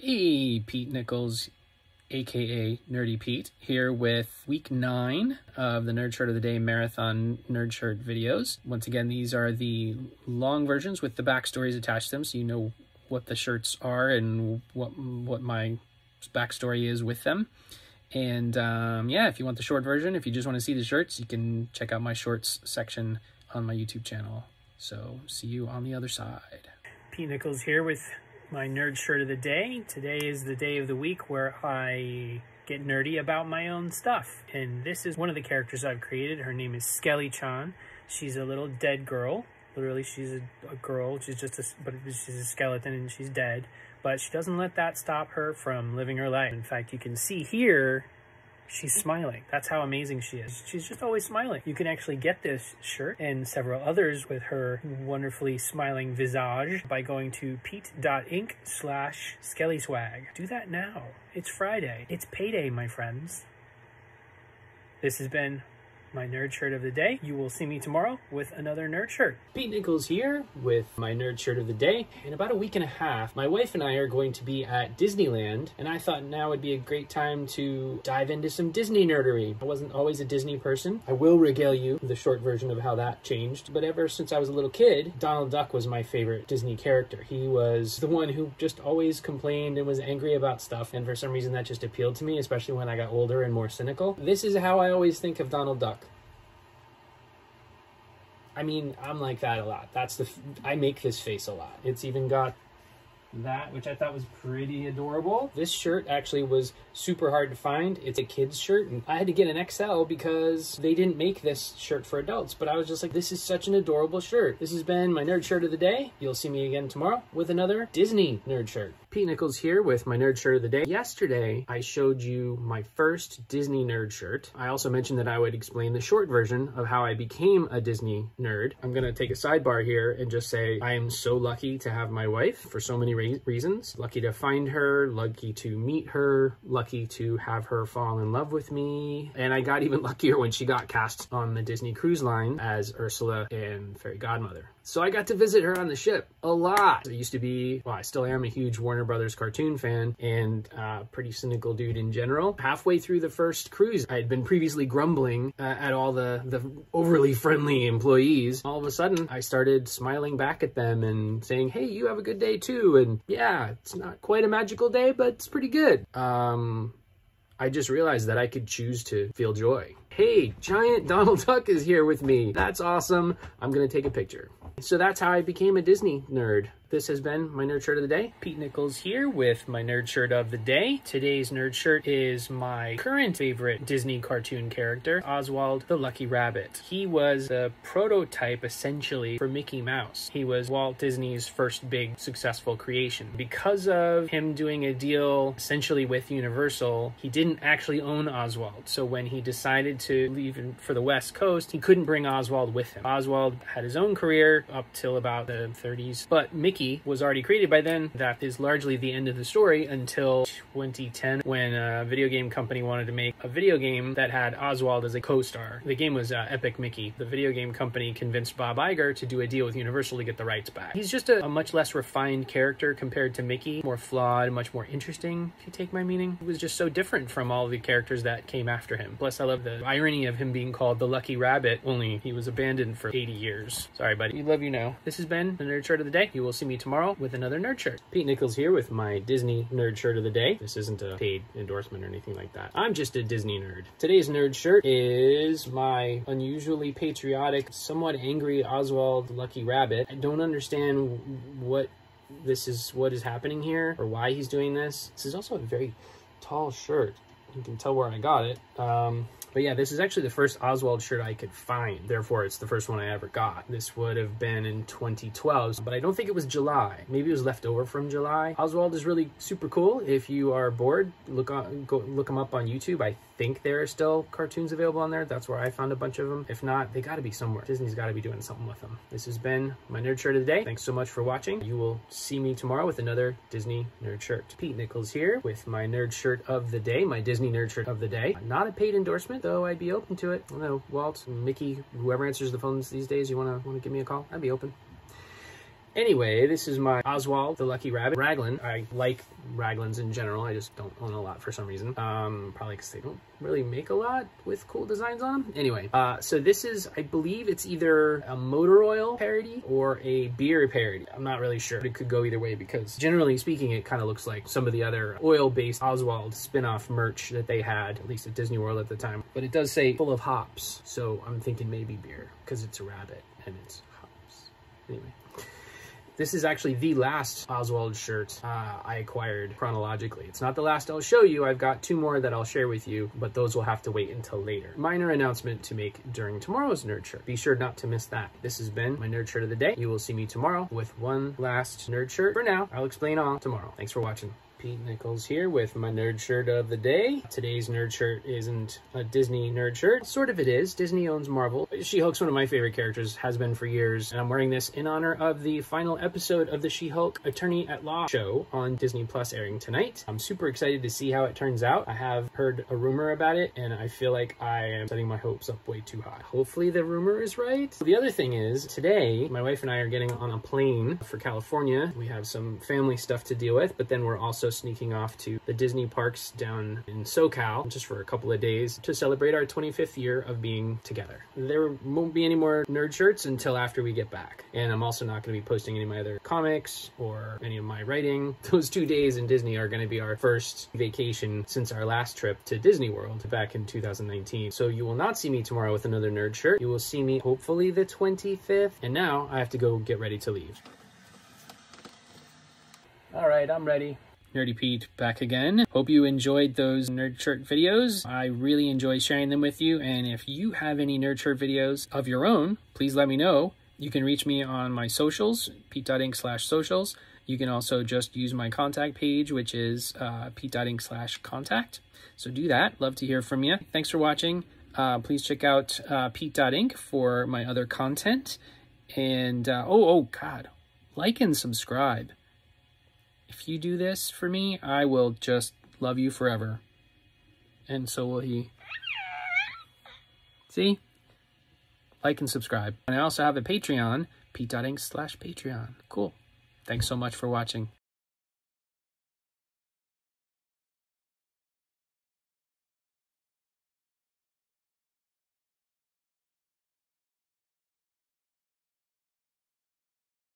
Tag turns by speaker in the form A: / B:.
A: Hey, Pete Nichols, aka Nerdy Pete, here with week 9 of the Nerd Shirt of the Day Marathon Nerd Shirt videos. Once again, these are the long versions with the backstories attached to them, so you know what the shirts are and what my backstory is with them. And yeah, if you want the short version, if you just want to see the shirts, you can check out my shorts section on my YouTube channel. So see you on the other side. Pete Nichols here with my nerd shirt of the day. Today is the day of the week where I get nerdy about my own stuff. And this is one of the characters I've created. Her name is Skelly-chan. She's a little dead girl. Literally, she's a girl. She's just she's a skeleton and she's dead. But she doesn't let that stop her from living her life. In fact, you can see here, she's smiling. That's how amazing she is. She's just always smiling. You can actually get this shirt and several others with her wonderfully smiling visage by going to pete.inc/skellyswag. Do that now. It's Friday. It's payday, my friends. This has been my nerd shirt of the day. You will see me tomorrow with another nerd shirt. Pete Nichols here with my nerd shirt of the day. In about a week and a half, my wife and I are going to be at Disneyland, and I thought now would be a great time to dive into some Disney nerdery. I wasn't always a Disney person. I will regale you with the short version of how that changed, but ever since I was a little kid, Donald Duck was my favorite Disney character. He was the one who just always complained and was angry about stuff, and for some reason that just appealed to me, especially when I got older and more cynical. This is how I always think of Donald Duck. I mean, I'm like that a lot. I make this face a lot. It's even got that, which I thought was pretty adorable. This shirt actually was super hard to find. It's a kid's shirt, and I had to get an XL because they didn't make this shirt for adults. But I was just like, this is such an adorable shirt. This has been my nerd shirt of the day. You'll see me again tomorrow with another Disney nerd shirt. Pete Nichols here with my nerd shirt of the day. Yesterday, I showed you my first Disney nerd shirt. I also mentioned that I would explain the short version of how I became a Disney nerd. I'm gonna take a sidebar here and just say I am so lucky to have my wife for so many reasons. Lucky to find her, lucky to meet her, lucky to have her fall in love with me. And I got even luckier when she got cast on the Disney Cruise Line as Ursula and Fairy Godmother. So I got to visit her on the ship a lot. I used to be, well, I still am a huge Warner Brothers cartoon fan and pretty cynical dude in general. Halfway through the first cruise, I had been previously grumbling at all the overly friendly employees. All of a sudden, I started smiling back at them and saying, hey, you have a good day too. And yeah, it's not quite a magical day, but it's pretty good. I just realized that I could choose to feel joy. Hey, giant Donald Duck is here with me. That's awesome. I'm gonna take a picture. So that's how I became a Disney nerd. This has been my nerd shirt of the day. Pete Nichols here with my nerd shirt of the day. Today's nerd shirt is my current favorite Disney cartoon character, Oswald the Lucky Rabbit. He was a prototype, essentially, for Mickey Mouse. He was Walt Disney's first big successful creation. Because of him doing a deal, essentially, with Universal, he didn't actually own Oswald. So when he decided to leave for the West Coast, he couldn't bring Oswald with him. Oswald had his own career up till about the 30s, but Mickey was already created by then. That is largely the end of the story until 2010 when a video game company wanted to make a video game that had Oswald as a co-star. The game was Epic Mickey. The video game company convinced Bob Iger to do a deal with Universal to get the rights back. He's just a much less refined character compared to Mickey, more flawed, much more interesting, if you take my meaning. He was just so different from all the characters that came after him. Plus, I love the irony of him being called the Lucky Rabbit, only he was abandoned for 80 years. Sorry, buddy. We love you now. This has been the Nerd Shirt of the Day. You will see me tomorrow with another nerd shirt. Pete Nichols here with my Disney nerd shirt of the day. This isn't a paid endorsement or anything like that. I'm just a Disney nerd. Today's nerd shirt is my unusually patriotic, somewhat angry Oswald the Lucky Rabbit. I don't understand what is happening here or why he's doing this. This is also a very tall shirt. You can tell where I got it. But yeah, this is actually the first Oswald shirt I could find. Therefore, it's the first one I ever got. This would have been in 2012, but I don't think it was July. Maybe it was left over from July. Oswald is really super cool. If you are bored, go look him up on YouTube. I think there are still cartoons available on there. That's where I found a bunch of them. If not, they gotta be somewhere. Disney's gotta be doing something with them. This has been my nerd shirt of the day. Thanks so much for watching. You will see me tomorrow with another Disney nerd shirt. Pete Nichols here with my nerd shirt of the day, my Disney nerd shirt of the day. Not a paid endorsement, though I'd be open to it. I don't know, Walt, Mickey, whoever answers the phones these days, you wanna give me a call? I'd be open. Anyway, this is my Oswald the Lucky Rabbit raglan. I like raglans in general. I just don't own a lot for some reason. Probably because they don't really make a lot with cool designs on them. Anyway, so this is, I believe it's either a motor oil parody or a beer parody. I'm not really sure. It could go either way because generally speaking, it kind of looks like some of the other oil-based Oswald spin-off merch that they had, at least at Disney World at the time. But it does say full of hops, so I'm thinking maybe beer because it's a rabbit and it's hops. Anyway. This is actually the last Oswald shirt I acquired chronologically. It's not the last I'll show you. I've got 2 more that I'll share with you, but those will have to wait until later. Minor announcement to make during tomorrow's nerd shirt. Be sure not to miss that. This has been my nerd shirt of the day. You will see me tomorrow with one last nerd shirt. For now, I'll explain all tomorrow. Thanks for watching. Pete Nichols here with my nerd shirt of the day. Today's nerd shirt isn't a Disney nerd shirt. Sort of it is. Disney owns Marvel. She-Hulk's one of my favorite characters, has been for years, and I'm wearing this in honor of the final episode of the She-Hulk Attorney at Law show on Disney Plus airing tonight. I'm super excited to see how it turns out. I have heard a rumor about it, and I feel like I am setting my hopes up way too high. Hopefully the rumor is right. The other thing is, today, my wife and I are getting on a plane for California. We have some family stuff to deal with, but then we're also sneaking off to the Disney parks down in SoCal just for a couple of days to celebrate our 25th year of being together. There won't be any more nerd shirts until after we get back. And I'm also not going to be posting any of my other comics or any of my writing. Those 2 days in Disney are going to be our first vacation since our last trip to Disney World back in 2019. So you will not see me tomorrow with another nerd shirt. You will see me hopefully the 25th. And now I have to go get ready to leave. All right, I'm ready. Nerdy Pete back again. Hope you enjoyed those nerd shirt videos. I really enjoy sharing them with you. And if you have any nerd shirt videos of your own, please let me know. You can reach me on my socials, pete.inc/socials. You can also just use my contact page, which is pete.inc/contact. So do that. Love to hear from you. Thanks for watching. Please check out pete.inc for my other content. And, oh God, like and subscribe. If you do this for me, I will just love you forever. And so will he. See? Like and subscribe. And I also have a Patreon, pete.inc/Patreon. Cool. Thanks so much for watching.